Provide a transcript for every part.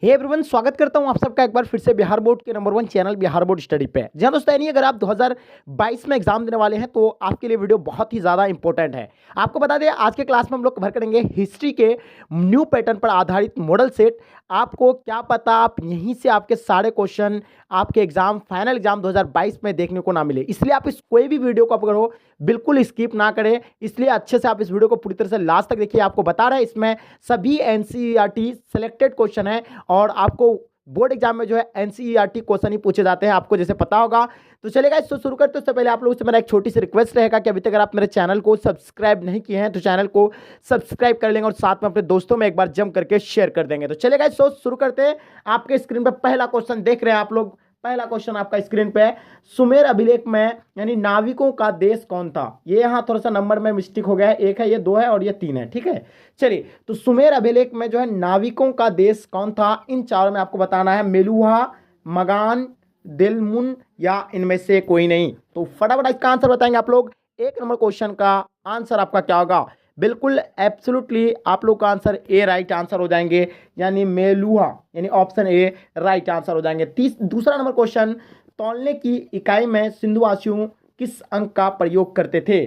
Hey everyone, स्वागत करता हूं आप सबका एक बार फिर से बिहार बोर्ड के number 1 channel Bihar board study पे। जी हाँ दोस्तों, यानी अगर आप 2022 में एग्जाम देने वाले हैं तो आपके लिए वीडियो बहुत ही ज़्यादा इंपॉर्टेंट है। आपको बता दें, आज के क्लास में हम लोग कवर करेंगे हिस्ट्री के न्यू पैटर्न पर आधारित मॉडल सेट। आपको क्या पता आप यहीं से आपके सारे क्वेश्चन आपके एग्जाम फाइनल एग्जाम 2022 में देखने को ना मिले, इसलिए आप इस कोई भी वीडियो को पकड़ो बिल्कुल स्किप ना करें। इसलिए अच्छे से आप इस वीडियो को पूरी तरह से लास्ट तक देखिए। आपको बता रहा है इसमें सभी एनसीईआरटी सेलेक्टेड क्वेश्चन है और आपको बोर्ड एग्जाम में जो है एनसीईआरटी क्वेश्चन ही पूछे जाते हैं, आपको जैसे पता होगा। तो चलेगा, इसको शुरू करते उससे पहले आप लोगों से मेरा एक छोटी सी रिक्वेस्ट रहेगा कि अभी तक अगर आप मेरे चैनल को सब्सक्राइब नहीं किए हैं तो चैनल को सब्सक्राइब कर लेंगे और साथ में अपने दोस्तों में एक बार जम करके शेयर कर देंगे। तो चलेगा, इसको शुरू करते हैं। आपके स्क्रीन पर पहला क्वेश्चन देख रहे हैं आप लोग। पहला क्वेश्चन आपका स्क्रीन पे है, सुमेर अभिलेख में यानी नाविकों का देश कौन था। ये यहाँ थोड़ा सा नंबर में मिस्टेक हो गया है, एक है, ये दो है और ये तीन है, ठीक है। चलिए, तो सुमेर अभिलेख में जो है नाविकों का देश कौन था, इन चारों में आपको बताना है। मेलुहा, मगान, दिलमुन या इनमें से कोई नहीं। तो फटाफट इसका आंसर बताएंगे आप लोग। एक नंबर क्वेश्चन का आंसर आपका क्या होगा? बिल्कुल एब्सोल्युटली आप लोग का आंसर ए राइट आंसर हो जाएंगे, यानी मेलुहा यानी ऑप्शन ए राइट आंसर हो जाएंगे। दूसरा नंबर क्वेश्चन, तौलने की इकाई में सिंधुवासियों किस अंक का प्रयोग करते थे?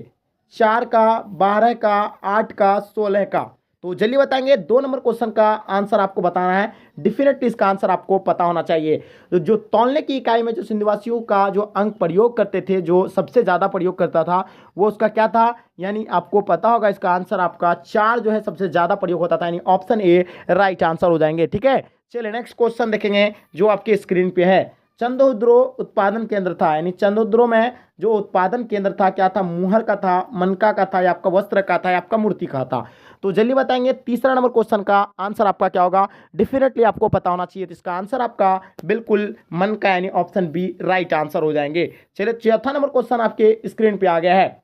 4 का, 12 का, 8 का, 16 का। तो जल्दी बताएंगे। 2 नंबर क्वेश्चन का आंसर आपको बताना है। डेफिनेटली इसका आंसर आपको पता होना चाहिए। तो जो तौलने की इकाई में जो सिंधुवासियों का जो अंक प्रयोग करते थे, जो सबसे ज़्यादा प्रयोग करता था, वो उसका क्या था? यानी आपको पता होगा इसका आंसर आपका 4 जो है सबसे ज़्यादा प्रयोग होता था, यानी ऑप्शन ए राइट आंसर हो जाएंगे, ठीक है। चलिए नेक्स्ट क्वेश्चन देखेंगे जो आपके स्क्रीन पे है। चंद्रहुद्रो उत्पादन केंद्र था, यानी चंद्रहुद्रो में जो उत्पादन केंद्र था क्या था? मुहर का था, मनका का था, या आपका वस्त्र का था, या आपका मूर्ति का था? तो जल्दी बताएंगे। तीसरा नंबर क्वेश्चन का आंसर आपका क्या होगा? डेफिनेटली आपको पता होना चाहिए। तो इसका आंसर आपका बिल्कुल मन का यानी ऑप्शन बी राइट आंसर हो जाएंगे। चलिए, चौथा नंबर क्वेश्चन आपके स्क्रीन पे आ गया है।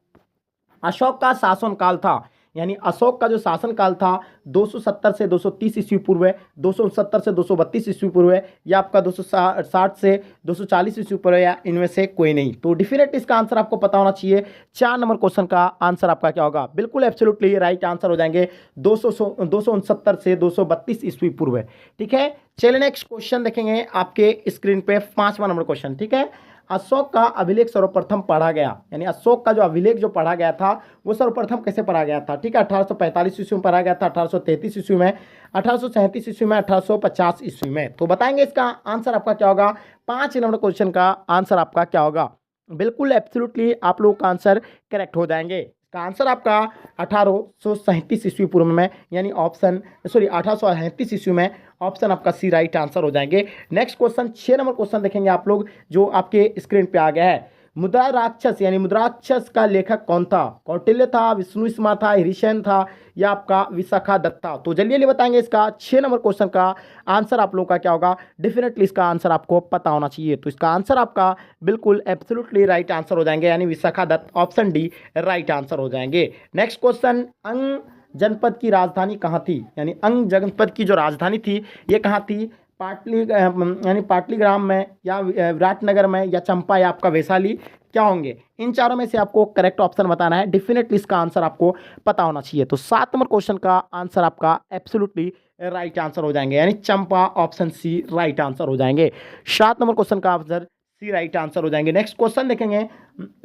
अशोक का शासन काल था, यानी अशोक का जो शासन काल था 270 से 230 ईस्वी पूर्व, 269 से 232 ईस्वी पूर्व, या आपका 260 से 240 ईस्वी पूर्व, या इनमें से कोई नहीं। तो डेफिनेटली इसका आंसर आपको पता होना चाहिए। 4 नंबर क्वेश्चन का आंसर आपका क्या होगा? बिल्कुल एब्सोल्युटली राइट आंसर हो जाएंगे 269 से 232 ईस्वी पूर्व, ठीक है। चलिए नेक्स्ट क्वेश्चन देखेंगे आपके स्क्रीन पे। 5वां नंबर क्वेश्चन, ठीक है। अशोक का अभिलेख सर्वप्रथम पढ़ा गया, यानी अशोक का जो अभिलेख जो पढ़ा गया था वो सर्वप्रथम कैसे पढ़ा गया था? ठीक है, 1845 ईस्वी में पढ़ा गया था, 1833 ईस्वी में, 1837 ईस्वी में, 1850 ईस्वी में। तो बताएंगे इसका आंसर आपका क्या होगा? 5 नंबर क्वेश्चन का आंसर आपका क्या होगा? बिल्कुल एब्सोल्युटली आप लोगों का आंसर करेक्ट हो जाएंगे। का आंसर आपका 1837 ईस्वी पूर्व में, यानी ऑप्शन 1838 ईस्वी में, ऑप्शन आपका सी राइट आंसर हो जाएंगे। नेक्स्ट क्वेश्चन 6 नंबर क्वेश्चन देखेंगे आप लोग जो आपके स्क्रीन पे आ गया है। मुद्रा राक्षस यानी मुद्रा राक्षस का लेखक कौन था? कौटिल्य था, विष्णुशर्मा था, हिरिसेन था, या आपका विशाखा दत्त था? तो जल्दी बताएंगे इसका 6 नंबर क्वेश्चन का आंसर आप लोगों का क्या होगा? डेफिनेटली इसका आंसर आपको पता होना चाहिए। तो इसका आंसर आपका बिल्कुल एब्सोल्युटली राइट आंसर हो जाएंगे, यानी Vishakha Datta, option D right answer हो जाएंगे। नेक्स्ट क्वेश्चन, अंग जनपद की राजधानी कहाँ थी? यानी अंग जनपद की जो राजधानी थी ये कहाँ थी? यानी पाटलीग्राम में, या विराटनगर में, या चंपा, या आपका वैशाली, क्या होंगे? इन चारों में से आपको करेक्ट ऑप्शन बताना है। डेफिनेटली इसका आंसर आपको पता होना चाहिए। तो 7 नंबर क्वेश्चन का आंसर आपका एब्सोल्युटली राइट आंसर हो जाएंगे, यानी चंपा, ऑप्शन सी राइट आंसर हो जाएंगे। 7 नंबर क्वेश्चन का आंसर सी राइट आंसर हो जाएंगे। नेक्स्ट क्वेश्चन देखेंगे,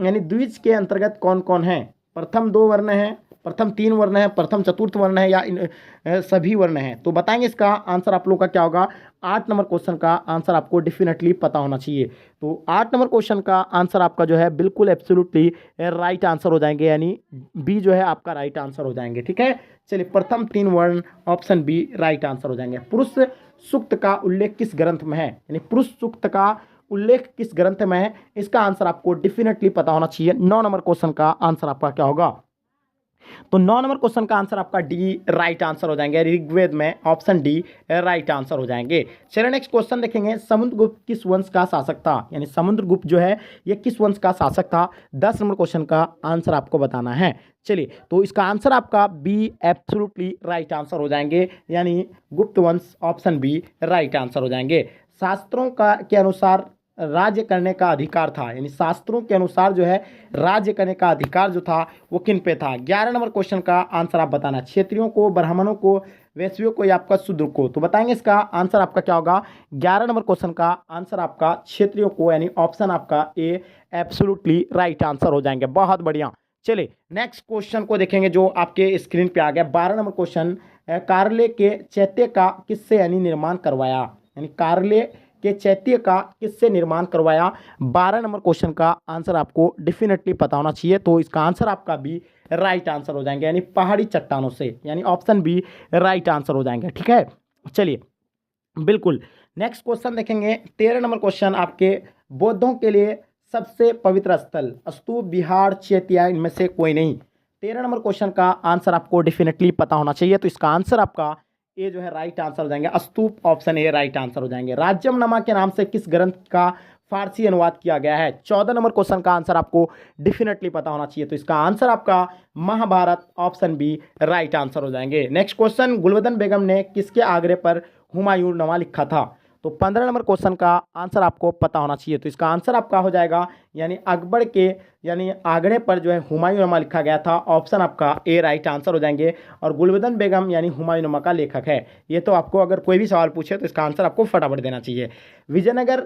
यानी द्विज के अंतर्गत कौन कौन है? प्रथम 2 वर्ण है, प्रथम 3 वर्ण है, प्रथम चतुर्थ वर्ण है, या सभी वर्ण हैं? तो बताएंगे इसका आंसर आप लोग का क्या होगा? 8 नंबर क्वेश्चन का आंसर आपको डेफिनेटली पता होना चाहिए। तो 8 नंबर क्वेश्चन का आंसर आपका जो है बिल्कुल एब्सोल्युटली राइट आंसर हो जाएंगे, यानी बी जो है आपका राइट आंसर हो जाएंगे, ठीक है। चलिए, प्रथम 3 वर्ण, ऑप्शन बी राइट आंसर हो जाएंगे। पुरुष सूक्त का उल्लेख किस ग्रंथ में है? यानी पुरुष सूक्त का उल्लेख किस ग्रंथ में है? इसका आंसर आपको डेफिनेटली पता होना चाहिए। 9 नंबर क्वेश्चन का आंसर आपका क्या होगा? तो 9 नंबर क्वेश्चन का आंसर आपका डी राइट आंसर हो जाएंगे, ऋग्वेद में, ऑप्शन डी राइट आंसर हो जाएंगे। चलिए नेक्स्ट क्वेश्चन देखेंगे, समुद्रगुप्त किस वंश का शासक था? यानी समुद्रगुप्त जो है ये किस वंश का शासक था? 10 नंबर क्वेश्चन का आंसर आपको बताना है। चलिए, तो इसका आंसर आपका बी एब्सोल्युटली राइट आंसर हो जाएंगे, यानी गुप्त वंश, ऑप्शन बी राइट आंसर हो जाएंगे। शास्त्रों का के अनुसार राज्य करने का अधिकार था, यानी शास्त्रों के अनुसार जो है राज्य करने का अधिकार जो था वो किन पे था? 11 नंबर क्वेश्चन का आंसर आप बताना। क्षेत्रियों को, ब्राह्मणों को, वेसवियों को या आपका शूद्र को। तो बताएंगे इसका आंसर आपका क्या होगा। 11 नंबर क्वेश्चन का आंसर आपका क्षेत्रियों को, यानी ऑप्शन आपका ए एब्सोल्युटली राइट आंसर हो जाएंगे। बहुत बढ़िया। चलिए नेक्स्ट क्वेश्चन को देखेंगे जो आपके स्क्रीन पे आ गया। 12 नंबर क्वेश्चन, कार्यालय के चैत्य का किससे यानी निर्माण करवाया, यानी कार्यालय के चैत्य का किससे निर्माण करवाया। 12 नंबर क्वेश्चन का आंसर आपको डेफिनेटली पता होना चाहिए। तो इसका आंसर आपका भी राइट आंसर हो जाएंगे, यानी पहाड़ी चट्टानों से, यानी ऑप्शन बी राइट आंसर हो जाएंगे। ठीक है, चलिए बिल्कुल नेक्स्ट क्वेश्चन देखेंगे। 13 नंबर क्वेश्चन आपके, बौद्धों के लिए सबसे पवित्र स्थल स्तूप, विहार, चैत्य, इनमें से कोई नहीं। 13 नंबर क्वेश्चन का आंसर आपको डेफिनेटली पता होना चाहिए। तो इसका आंसर आपका ये जो है राइट आंसर हो जाएंगे, स्तूप, ऑप्शन ए राइट आंसर हो जाएंगे। राज्यमनामा के नाम से किस ग्रंथ का फारसी अनुवाद किया गया है। 14 नंबर क्वेश्चन का आंसर आपको डेफिनेटली पता होना चाहिए। तो इसका आंसर आपका Mahabharat, option B right answer हो जाएंगे। नेक्स्ट क्वेश्चन, गुलबदन बेगम ने किसके आग्रह पर हुमायूंनामा लिखा था। तो 15 नंबर क्वेश्चन का आंसर आपको पता होना चाहिए। तो इसका आंसर आपका हो जाएगा, यानी अकबर के यानी आग्रह पर जो है हुमायूंनामा लिखा गया था, ऑप्शन आपका ए राइट आंसर हो जाएंगे। और गुलबदन बेगम यानी हुमायूंनामा का लेखक है। ये तो आपको अगर कोई भी सवाल पूछे तो इसका आंसर आपको फटाफट देना चाहिए। विजयनगर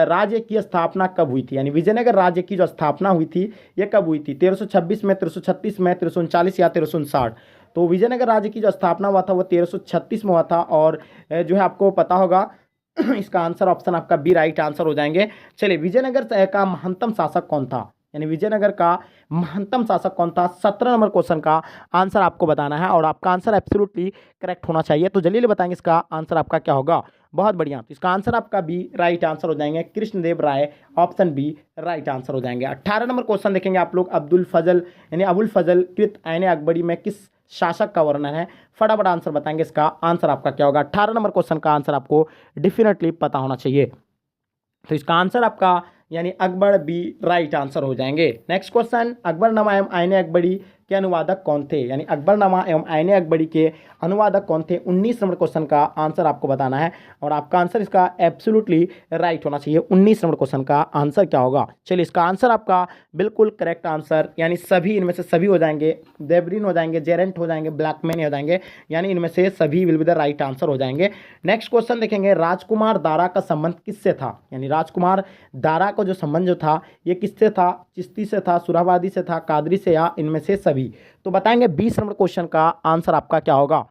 राज्य की स्थापना कब हुई थी, यानी विजयनगर राज्य की जो स्थापना हुई थी ये कब हुई थी। 1326 में, 1336 में, 1339 या 1359। तो विजयनगर राज्य की जो स्थापना हुआ था वो 1336 में हुआ था। और जो है आपको पता होगा इसका आंसर ऑप्शन आपका बी राइट आंसर हो जाएंगे। चलिए विजयनगर का महंतम शासक कौन था, यानी विजयनगर का महंतम शासक कौन था। 17 नंबर क्वेश्चन का आंसर आपको बताना है और आपका आंसर एब्सोल्युटली करेक्ट होना चाहिए। तो जल्दी बताएंगे इसका आंसर आपका क्या होगा। बहुत बढ़िया। तो इसका आंसर आपका बी राइट आंसर हो जाएंगे, कृष्णदेव राय, ऑप्शन बी राइट आंसर हो जाएंगे। 18 नंबर क्वेश्चन देखेंगे आप लोग। अब्दुल फजल यानी अबुल फजल कृत ऐन अकबरी में किस शासक का वर्णन है। फटाफट आंसर बताएंगे, इसका आंसर आपका क्या होगा। 18 नंबर क्वेश्चन का आंसर आपको डेफिनेटली पता होना चाहिए। तो इसका आंसर आपका यानी अकबर बी राइट आंसर हो जाएंगे। नेक्स्ट क्वेश्चन, अकबरनामा एवं आईने अकबरी के अनुवादक कौन थे, यानी अकबरनामा एवं आईने अकबरी के अनुवादक कौन थे। 19 नंबर क्वेश्चन का आंसर आपको बताना है और आपका आंसर इसका एब्सोल्युटली राइट होना चाहिए। 19 नंबर क्वेश्चन का आंसर क्या होगा। चलिए इसका आंसर आपका बिल्कुल करेक्ट आंसर, यानी सभी इनमें से सभी हो जाएंगे। देवरीन हो जाएंगे, जेरेंट हो जाएंगे, ब्लैकमैन हो जाएंगे, यानी इनमें से सभी will be the right answer हो जाएंगे। नेक्स्ट क्वेश्चन देखेंगे, राजकुमार दारा का संबंध किससे था, यानी राजकुमार दारा का जो संबंध जो था ये किससे था। चिश्ती से था, सुराबादी से था, कादरी से, या इनमें से सभी। तो बताएंगे 20 नंबर क्वेश्चन का आंसर आपका क्या होगा।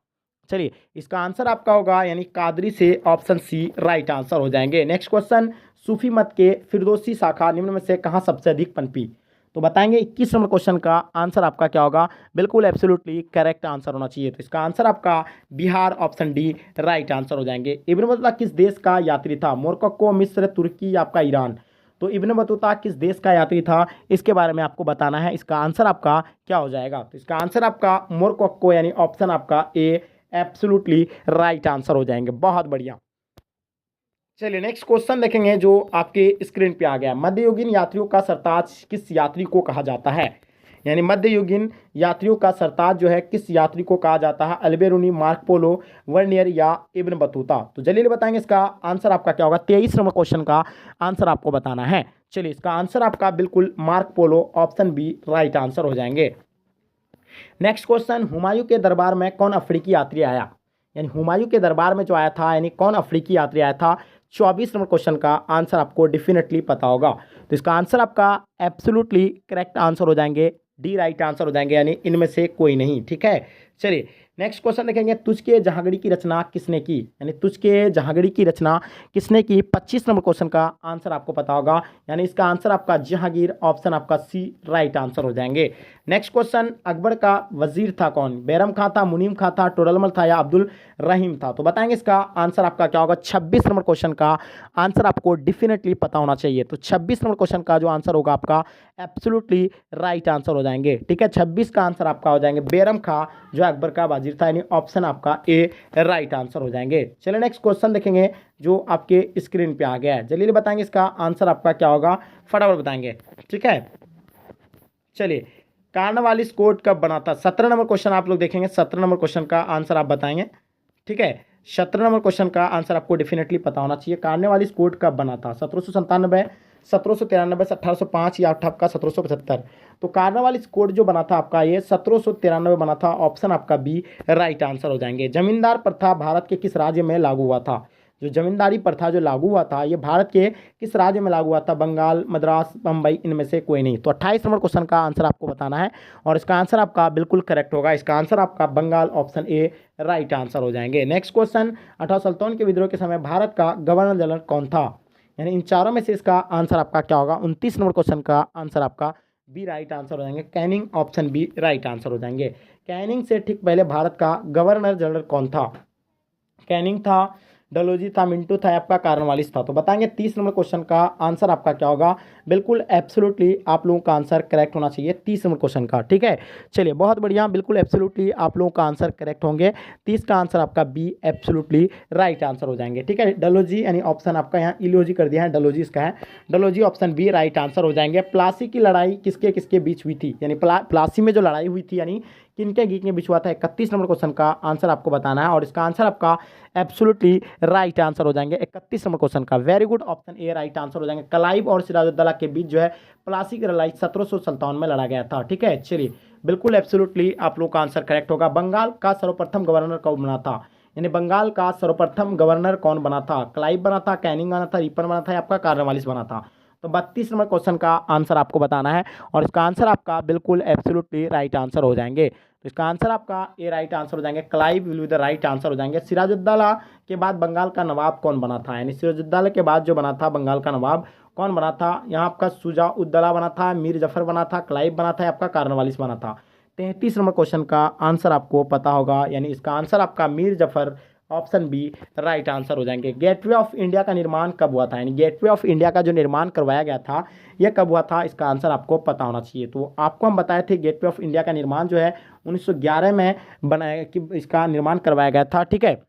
चलिए इसका आंसर आपका होगा यानी कादरी से, ऑप्शन सी राइट आंसर हो जाएंगे। नेक्स्ट क्वेश्चन, सूफी मत के फिरदौसी शाखा निम्न में से कहां सबसे अधिक पनपी। तो बताएंगे 21 नंबर क्वेश्चन का आंसर आपका क्या होगा। बिल्कुल एब्सोल्युटली करेक्ट आंसर होना चाहिए। तो इसका आंसर आपका Bihar, option D right answer हो जाएंगे। इब्न बतूता किस देश का यात्री था। मोरक्को, मिस्र, तुर्की या आपका ईरान। तो इब्न बतूता किस देश का यात्री था, इसके बारे में आपको बताना है। इसका आंसर आपका क्या हो जाएगा। तो इसका आंसर आपका मोरक्को, यानी ऑप्शन आपका ए एब्सोल्युटली राइट आंसर हो जाएंगे। बहुत बढ़िया। चलिए नेक्स्ट क्वेश्चन देखेंगे जो आपके स्क्रीन पे आ गया। मध्ययुगीन यात्रियों का सरताज किस यात्री को कहा जाता है, यानी मध्ययुगीन यात्रियों का सरताज जो है किस यात्री को कहा जाता है। अल्बेरुनी, मार्क पोलो, वर्नियर या इब्न बतूता। तो जल्दी बताएंगे इसका आंसर आपका क्या होगा। 23 नंबर क्वेश्चन का आंसर आपको बताना है। चलिए इसका आंसर आपका बिल्कुल मार्क पोलो, ऑप्शन बी राइट आंसर हो जाएंगे। नेक्स्ट क्वेश्चन, हुमायूं के दरबार में कौन अफ्रीकी यात्री आया, यानी हुमायूं के दरबार में जो आया था यानी कौन अफ्रीकी यात्री आया था। 24 नंबर क्वेश्चन का आंसर आपको डेफिनेटली पता होगा। तो इसका आंसर आपका एब्सोल्युटली करेक्ट आंसर हो जाएंगे, डी राइट आंसर हो जाएंगे, यानी इनमें से कोई नहीं। ठीक है, चलिए नेक्स्ट क्वेश्चन देखेंगे। तुझके जहांगीर की रचना किसने की, यानी तुझके जहांगीर की रचना किसने की। 25 नंबर क्वेश्चन का आंसर आपको पता होगा, यानी इसका आंसर आपका जहांगीर, ऑप्शन आपका सी राइट आंसर हो जाएंगे। नेक्स्ट क्वेश्चन, अकबर का वजीर था कौन। बैरम खां था, मुनीम खां था, टोडरमल था या अब्दुल रहीम था। तो बताएंगे इसका आंसर आपका क्या होगा। 26 नंबर क्वेश्चन का आंसर आपको डेफिनेटली पता होना चाहिए। तो 26 नंबर क्वेश्चन का जो आंसर होगा आपका एब्सोल्युटली राइट आंसर हो जाएंगे। ठीक है, 26 का आंसर आपका हो जाएंगे बैरम खां जो अकबर का वजीर था, यानी ऑप्शन आपका ए राइट आंसर हो जाएंगे। चलिए नेक्स्ट क्वेश्चन देखेंगे जो आपके स्क्रीन पे आ गया है। जल्दी बताएंगे इसका आंसर आपका क्या होगा, फटाफट बताएंगे। ठीक है, चलिए कार्नवालिस कोड कब बना था। 17 नंबर क्वेश्चन आप लोग देखेंगे। 17 नंबर क्वेश्चन का आंसर आप बताएंगे। ठीक है। 17 नंबर क्वेश्चन का आंसर आपको डेफिनेटली पता होना चाहिए। कार्नवालिस कोड कब बना था? 1797, 1793, 1805 या आपका 1775। तो कार्नवालिस कोड जो बना था आपका ये 1793 बना था। ऑप्शन आपका बी राइट आंसर हो जाएंगे। जमींदार प्रथा भारत के किस राज्य में लागू हुआ था? जो जमींदारी प्रथा जो लागू हुआ था ये भारत के किस राज्य में लागू हुआ था? बंगाल, मद्रास, बम्बई, इनमें से कोई नहीं। तो 28 नंबर क्वेश्चन का आंसर आपको बताना है और इसका आंसर आपका बिल्कुल करेक्ट होगा। इसका आंसर आपका Bengal, option A right answer हो जाएंगे। नेक्स्ट क्वेश्चन, 1857 के विद्रोह के समय भारत का गवर्नर जनरल कौन था? यानी इन चारों में से इसका आंसर आपका क्या होगा? 29 नंबर क्वेश्चन का आंसर आपका बी राइट आंसर हो जाएंगे। Canning, option B right answer हो जाएंगे। कैनिंग से ठीक पहले भारत का गवर्नर जनरल कौन था? कैनिंग था, डलहौजी था, मिंटो था, आपका कार्नवालिस था। तो बताएंगे 30 नंबर क्वेश्चन का आंसर आपका क्या होगा? बिल्कुल एब्सोल्युटली आप लोगों का आंसर करेक्ट होना चाहिए 30 नंबर क्वेश्चन का। ठीक है, चलिए बहुत बढ़िया, बिल्कुल एब्सोल्युटली आप लोगों का आंसर करेक्ट होंगे। 30 का आंसर आपका बी एब्सोल्युटली राइट आंसर हो जाएंगे। ठीक है, डलहौजी यानी ऑप्शन आपका यहाँ इलियोजी कर दिया है, डलहौजी इसका है। Dalhousie option B right answer हो जाएंगे। प्लासी की लड़ाई किसके किसके बीच हुई थी? यानी प्लासी में जो लड़ाई हुई थी यानी किनके के बीच हुआ था? 31 नंबर क्वेश्चन का आंसर आपको बताना है और इसका आंसर आपका एब्सोल्युटली राइट आंसर हो जाएंगे 31 नंबर क्वेश्चन का। Very good, option A right answer हो जाएंगे। क्लाइव और सिराजुद्दौला के बीच जो है प्लासी की लड़ाई 1757 में लड़ा गया था। ठीक है, चलिए बिल्कुल एब्सोल्युटली आप लोग का आंसर करेक्ट होगा। बंगाल का सर्वप्रथम गवर्नर कौन बना था? यानी बंगाल का सर्वप्रथम गवर्नर कौन बना था? क्लाइव बना था, कैनिंग बना था, रिपन बना था या आपका कार्नवालिस बना था? तो 32 नंबर क्वेश्चन का आंसर आपको बताना है और इसका आंसर आपका बिल्कुल एब्सोल्युटली राइट आंसर हो जाएंगे। तो इसका आंसर आपका ए राइट आंसर हो जाएंगे। Clive will be the right answer हो जाएंगे। सिराजुद्दौला के बाद बंगाल का नवाब कौन बना था? यानी सिराजुद्दौला के बाद जो बना था बंगाल का नवाब कौन बना था? यहाँ आपका शुजा-उद-दौला बना था, मीर जफर बना था, क्लाइव बना था, आपका कार्नवालिस बना था। 33 नंबर क्वेश्चन का आंसर आपको पता होगा, यानी इसका आंसर आपका Mir Jafar, option B right answer हो जाएंगे। गेटवे ऑफ इंडिया का निर्माण कब हुआ था? यानी गेटवे ऑफ इंडिया का जो निर्माण करवाया गया था यह कब हुआ था? इसका आंसर आपको पता होना चाहिए। तो आपको हम बताए थे गेटवे ऑफ इंडिया का निर्माण जो है 1911 में बनाया कि इसका निर्माण करवाया गया था। ठीक है,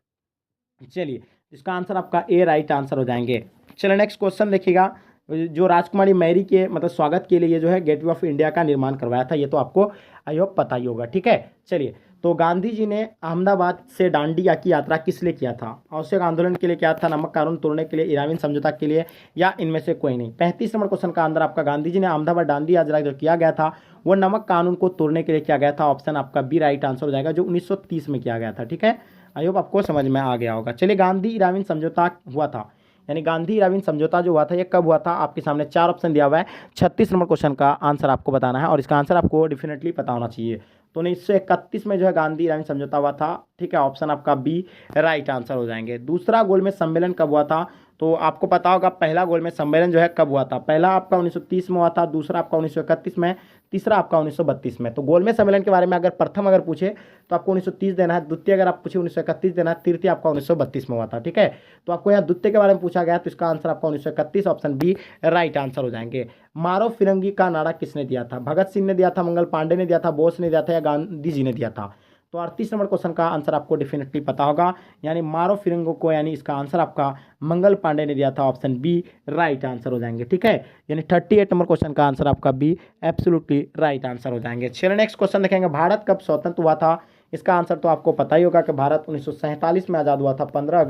चलिए इसका आंसर आपका ए राइट आंसर हो जाएंगे। चलिए नेक्स्ट क्वेश्चन देखिएगा। जो राजकुमारी मैरी के मतलब स्वागत के लिए जो है गेटवे ऑफ इंडिया का निर्माण करवाया था, ये तो आपको आई होप पता ही होगा। ठीक है, चलिए तो गांधी जी ने अहमदाबाद से दांडी की यात्रा किस लिए किया था? आवश्यक आंदोलन के लिए किया था, नमक कानून तोड़ने के लिए, इराविन समझौता के लिए या इनमें से कोई नहीं? 35 नंबर क्वेश्चन का अंदर आपका गांधी जी ने अहमदाबाद दांडी यात्रा जो किया गया था वो नमक कानून को तोड़ने के लिए किया गया था। ऑप्शन आपका बी राइट आंसर हो जाएगा, जो 1930 में किया गया था। ठीक है, आई होप आपको समझ में आ गया होगा। चलिए गांधी इराविन समझौता हुआ था, यानी गांधी इराविन समझौता जो हुआ था ये कब हुआ था? आपके सामने 4 ऑप्शन दिया हुआ है। 36 नंबर क्वेश्चन का आंसर आपको बताना है और इसका आंसर आपको डेफिनेटली पता होना चाहिए। तो 1931 में जो है गांधी इराविन समझौता हुआ था। ठीक है, ऑप्शन आपका बी राइट आंसर हो जाएंगे। दूसरा गोलमेज सम्मेलन कब हुआ था? तो आपको पता होगा पहला गोलमेज सम्मेलन जो है कब हुआ था? पहला आपका 1930 में हुआ था, दूसरा आपका 1931 में, तीसरा आपका 1932 में। तो गोलमेज सम्मेलन के बारे में अगर प्रथम अगर पूछे तो आपको 1930 देना है, द्वितीय अगर आप पूछे 1931 देना है, तृतीय आपका 1932 में हुआ था। ठीक है, तो आपको यहाँ द्वितीय के बारे में पूछा गया तो इसका आंसर आपका 1931, ऑप्शन बी राइट आंसर हो जाएंगे। मारो फिरंगी का नारा किसने दिया था? भगत सिंह ने दिया था, मंगल पांडे ने दिया था, बोस ने दिया था या गांधी जी ने दिया था? तो 38 नंबर क्वेश्चन का आंसर आपको डेफिनेटली पता होगा, यानी मारो फिरंगो को, यानी इसका आंसर आपका मंगल पांडे ने दिया था। ऑप्शन बी राइट आंसर हो जाएंगे। ठीक है, यानी 38 नंबर क्वेश्चन का आंसर आपका बी एब्सोल्युटली राइट आंसर हो जाएंगे। चलिए नेक्स्ट क्वेश्चन देखेंगे। भारत कब स्वतंत्र हुआ था? इसका आंसर तो आपको पता ही होगा कि भारत 1947 में आज़ाद हुआ था। 15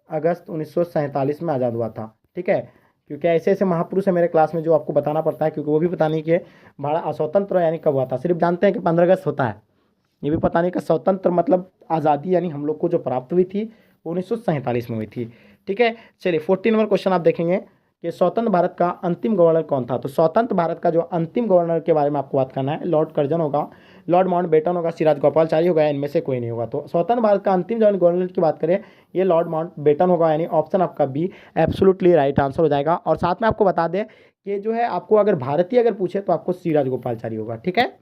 अगस्त 1947 में आज़ाद हुआ था। ठीक है, क्योंकि ऐसे ऐसे महापुरुष है मेरे क्लास में जो आपको बताना पड़ता है, क्योंकि वो भी पता नहीं कि भारत स्वतंत्र यानी कब हुआ था। सिर्फ जानते हैं कि 15 अगस्त होता है, ये भी पता नहीं कि स्वतंत्र मतलब आज़ादी यानी हम लोग को जो प्राप्त हुई थी वो 1947 में हुई थी। ठीक है, चलिए 14 नंबर क्वेश्चन आप देखेंगे कि स्वतंत्र भारत का अंतिम गवर्नर कौन था? तो स्वतंत्र भारत का जो अंतिम गवर्नर के बारे में आपको बात करना है। लॉर्ड कर्जन होगा, लॉर्ड माउंटबेटन होगा, सिराज गोपालाचारी होगा, इनमें से कोई नहीं होगा। तो स्वतंत्र भारत का अंतिम जो गवर्नर की बात करें ये लॉर्ड माउंटबेटन होगा, यानी ऑप्शन आपका बी एब्सोल्युटली राइट आंसर हो जाएगा। और साथ में आपको बता दें कि जो है आपको अगर भारतीय अगर पूछे तो आपको सिराज गोपालाचारी होगा। ठीक है,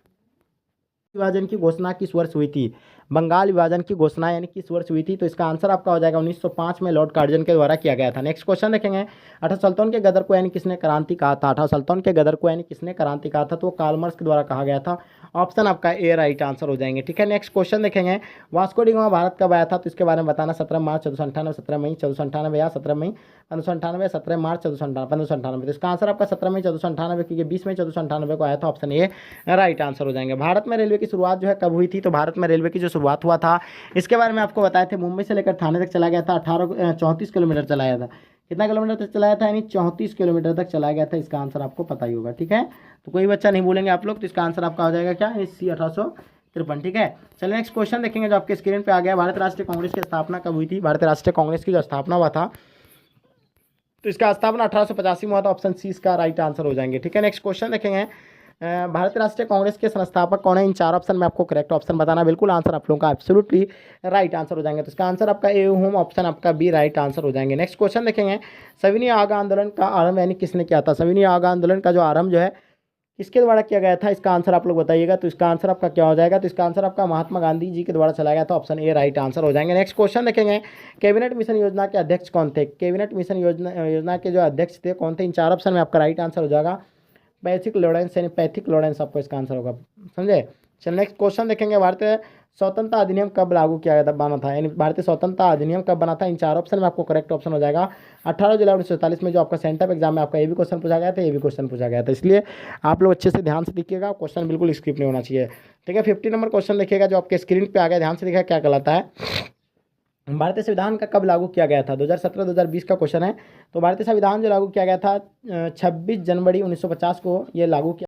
विभाजन की घोषणा किस वर्ष हुई थी? बंगाल विभाजन की घोषणा यानी किस वर्ष हुई थी? तो इसका आंसर आपका हो जाएगा 1905 में लॉर्ड कार्जन के द्वारा किया गया था। नेक्स्ट क्वेश्चन देखेंगे। 18 सुल्तान के गदर को यानी किसने क्रांति कहा था? 18 सुल्तान के गदर को यानी किसने क्रांति कहा था? तो कार्ल मार्क्स के द्वारा कहा गया था। ऑप्शन आपका ए राइट आंसर हो जाएंगे। ठीक है, नेक्स्ट क्वेश्चन देखेंगे। वास्को डी गामा भारत कब आया था? तो इसके बारे में बताना। 17 मार्च 1498, 17 मई 1498 या 17 मई 1598, 17 मार्च 1598। तो इसका आंसर आपका 17 मई 1498, क्योंकि 20 मई 1498 को आया था। ऑप्शन ए राइट आंसर हो जाएंगे। भारत में रेलवे की शुरुआत जो है कब हुई थी? तो भारत में रेलवे की जो शुरुआत हुआ था इसके बारे में आपको बताए थे। मुंबई से लेकर थाने तक चला गया था, 34 किलोमीटर चलाया था। कितना किलोमीटर तक चलाया था? यानी 34 किलोमीटर तक चलाया गया था। इसका आंसर आपको पता ही होगा, ठीक है। तो कोई बच्चा नहीं भूलेंगे आप लोग, तो इसका आंसर आपका हो जाएगा क्या? सी 1853, ठीक है। चलिए नेक्स्ट क्वेश्चन देखेंगे जो आपके स्क्रीन पे आ गया। भारत राष्ट्रीय कांग्रेस की स्थापना कब हुई थी? भारतीय राष्ट्रीय कांग्रेस की जो स्थापना हुआ था तो इसका स्थापना 1885 में हुआ था। ऑप्शन सी इसका राइट आंसर हो जाएंगे, ठीक है। नेक्स्ट क्वेश्चन देखेंगे। भारतीय राष्ट्रीय कांग्रेस के संस्थापक कौन है? इन 4 ऑप्शन में आपको करेक्ट ऑप्शन बताना। बिल्कुल आंसर आप लोगों का एब्सोल्युटली राइट आंसर हो जाएंगे। तो इसका आंसर आपका ए होम, ऑप्शन आपका बी राइट आंसर हो जाएंगे। नेक्स्ट क्वेश्चन देखेंगे। सविनय आगा आंदोलन का आरंभ यानी किसने किया था? सविनय आगा आंदोलन का जो आरंभ जो है किसके द्वारा किया गया था? इसका आंसर आप लोग बताइएगा। तो इसका आंसर आपका क्या हो जाएगा? तो इसका आंसर आपका महात्मा गांधी जी के द्वारा चलाया गया था। ऑप्शन ए राइट आंसर हो जाएंगे। नेक्स्ट क्वेश्चन देखेंगे। कैबिनेट मिशन योजना के अध्यक्ष कौन थे? कैबिनेट मिशन योजना के जो अध्यक्ष थे कौन थे? इन 4 ऑप्शन में आपका राइट आंसर हो जाएगा पैथिक लॉरेंस, यानी पैथिक लॉरेंस आपको इसका आंसर होगा, समझे। चलिए नेक्स्ट क्वेश्चन देखेंगे। भारतीय स्वतंत्रता अधिनियम कब लागू किया गया था, बना था? यानी भारतीय स्वतंत्रता अधिनियम कब बना था? इन 4 ऑप्शन में आपको करेक्ट ऑप्शन हो जाएगा 18 जुलाई 1947 में, जो आपका सेंटर एग्जाम में आपका ये भी क्वेश्चन पूछा गया था, ये भी क्वेश्चन पूछा गया था। इसलिए आप लोग अच्छे से ध्यान से देखिएगा, क्वेश्चन बिल्कुल स्किप नहीं होना चाहिए, ठीक है। 50 नंबर क्वेश्चन देखिएगा जो आपके स्क्रीन पे आ गया, ध्यान से देखिएगा क्या कहलाता है। भारतीय संविधान का कब लागू किया गया था? 2017-2020 का क्वेश्चन है। तो भारतीय संविधान जो लागू किया गया था 26 जनवरी 1950 को ये लागू किया